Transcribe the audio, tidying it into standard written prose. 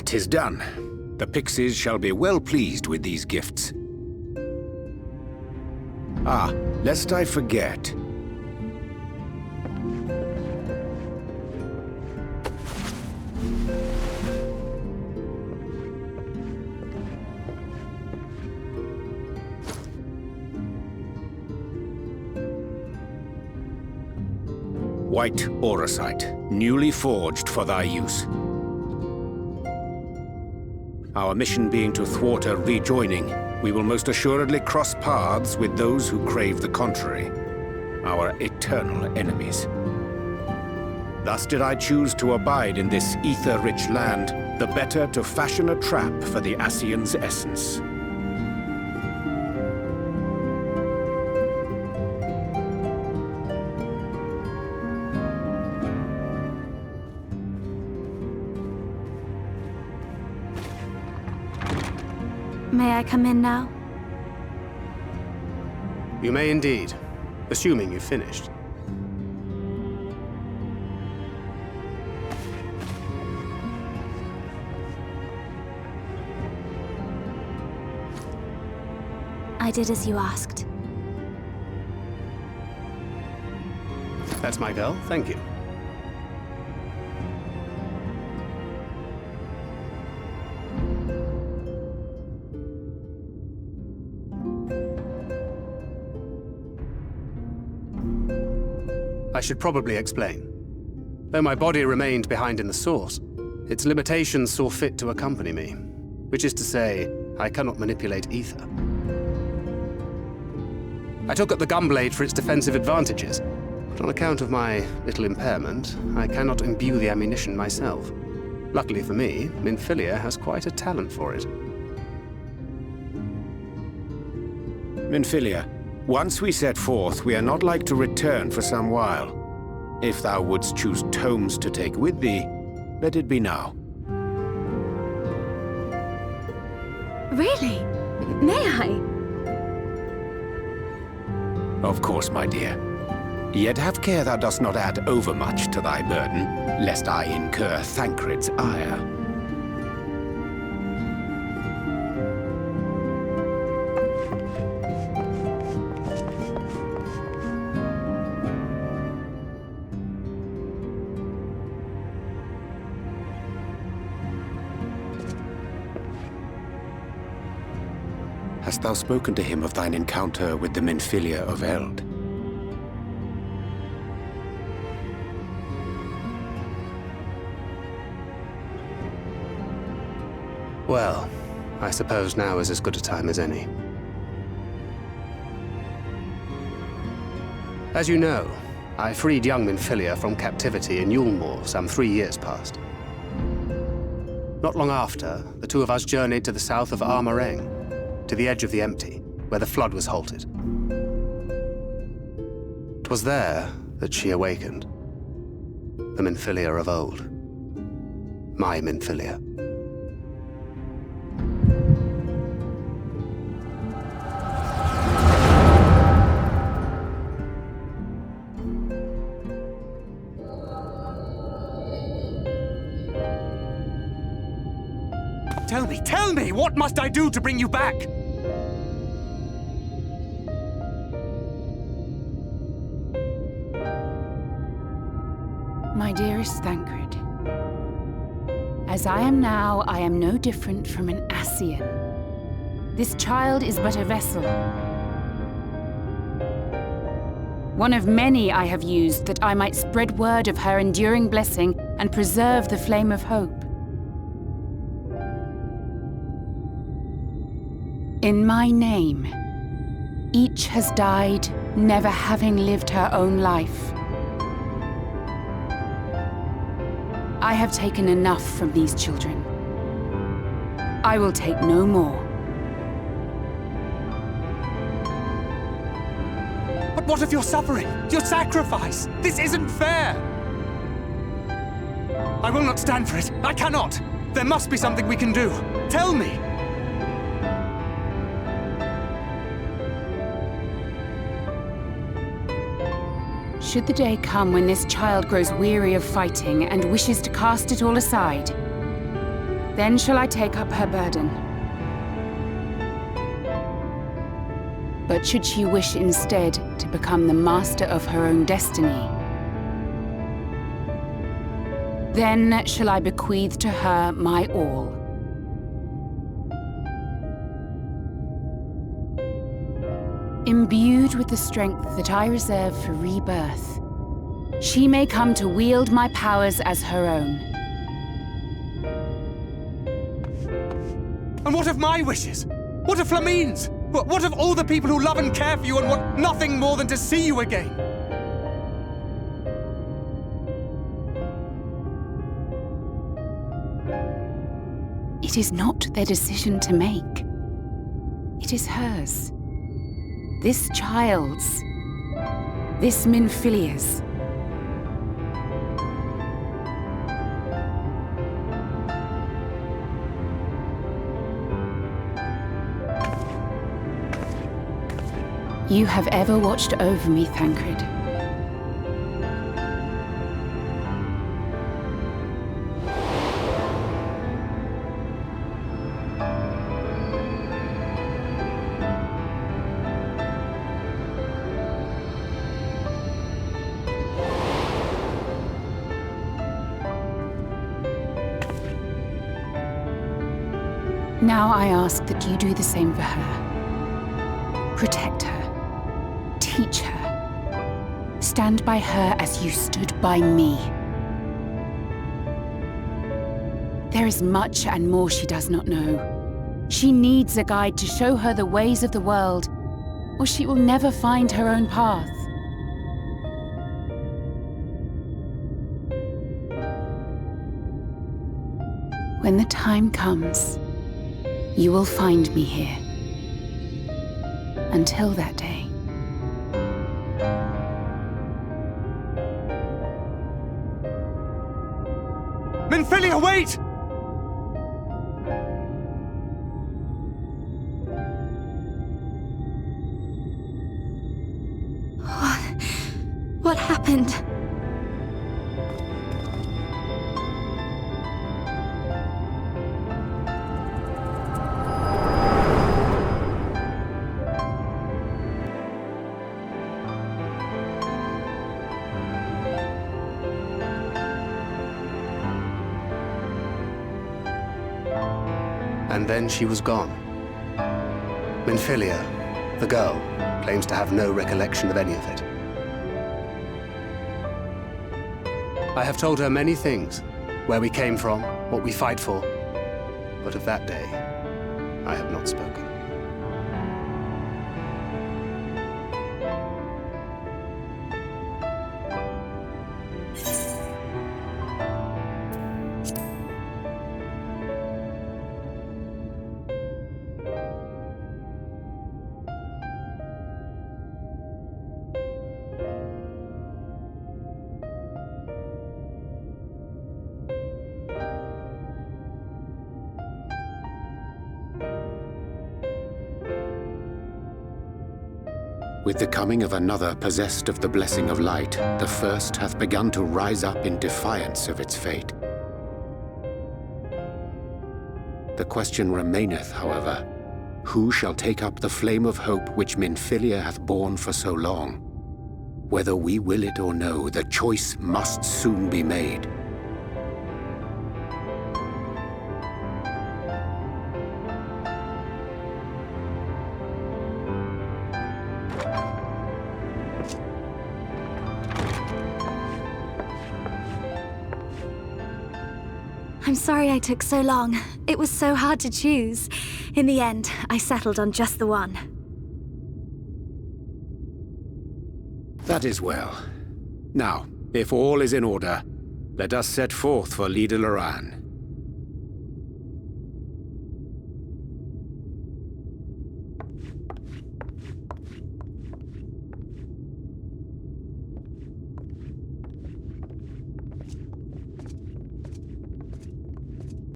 'Tis done. The Pixies shall be well pleased with these gifts. Ah, lest I forget. White auracite, newly forged for thy use. Our mission being to thwart a rejoining, we will most assuredly cross paths with those who crave the contrary, our eternal enemies. Thus did I choose to abide in this ether-rich land, the better to fashion a trap for the Ascian's essence. May I come in now? You may indeed, assuming you've finished. I did as you asked. That's my girl, thank you. I should probably explain. Though my body remained behind in the source, its limitations saw fit to accompany me, which is to say, I cannot manipulate ether. I took up the gunblade for its defensive advantages, but on account of my little impairment, I cannot imbue the ammunition myself. Luckily for me, Minfilia has quite a talent for it. Minfilia, once we set forth, we are not like to return for some while. If thou wouldst choose tomes to take with thee, let it be now. Really? May I? Of course, my dear. Yet have care thou dost not add overmuch to thy burden, lest I incur Thancred's ire. Hast thou spoken to him of thine encounter with the Minfilia of Eld? Well, I suppose now is as good a time as any. As you know, I freed young Minfilia from captivity in Yulmore some 3 years past. Not long after, the two of us journeyed to the south of Armareng, to the edge of the Empty, where the flood was halted. 'Twas there that she awakened. The Minfilia of old. My Minfilia. Tell me, what must I do to bring you back? My dearest Thancred, as I am now, I am no different from an Ascian. This child is but a vessel. One of many I have used that I might spread word of her enduring blessing and preserve the flame of hope. In my name, each has died, never having lived her own life. I have taken enough from these children. I will take no more. But what of your suffering? Your sacrifice? This isn't fair! I will not stand for it. I cannot! There must be something we can do. Tell me! Should the day come when this child grows weary of fighting and wishes to cast it all aside, Then shall I take up her burden. But should she wish instead to become the master of her own destiny, then shall I bequeath to her my all. Imbued with the strength that I reserve for rebirth, she may come to wield my powers as her own. And what of my wishes? What of Flamine's? What of all the people who love and care for you and want nothing more than to see you again? It is not their decision to make. It is hers. This child's. This Minfilia's. You have ever watched over me, Thancred. Now I ask that you do the same for her. Protect her. Teach her. Stand by her as you stood by me. There is much and more she does not know. She needs a guide to show her the ways of the world, or she will never find her own path. When the time comes, you will find me here. Until that day. Minfilia, wait! What happened? And then she was gone. Minfilia, the girl, claims to have no recollection of any of it. I have told her many things, where we came from, what we fight for, but of that day, I have not spoken. With the coming of another possessed of the blessing of light, the first hath begun to rise up in defiance of its fate. The question remaineth, however, who shall take up the flame of hope which Minfilia hath borne for so long? Whether we will it or no, the choice must soon be made. I'm sorry I took so long. It was so hard to choose. In the end, I settled on just the one. That is well. Now, if all is in order, let us set forth for Leader Loran.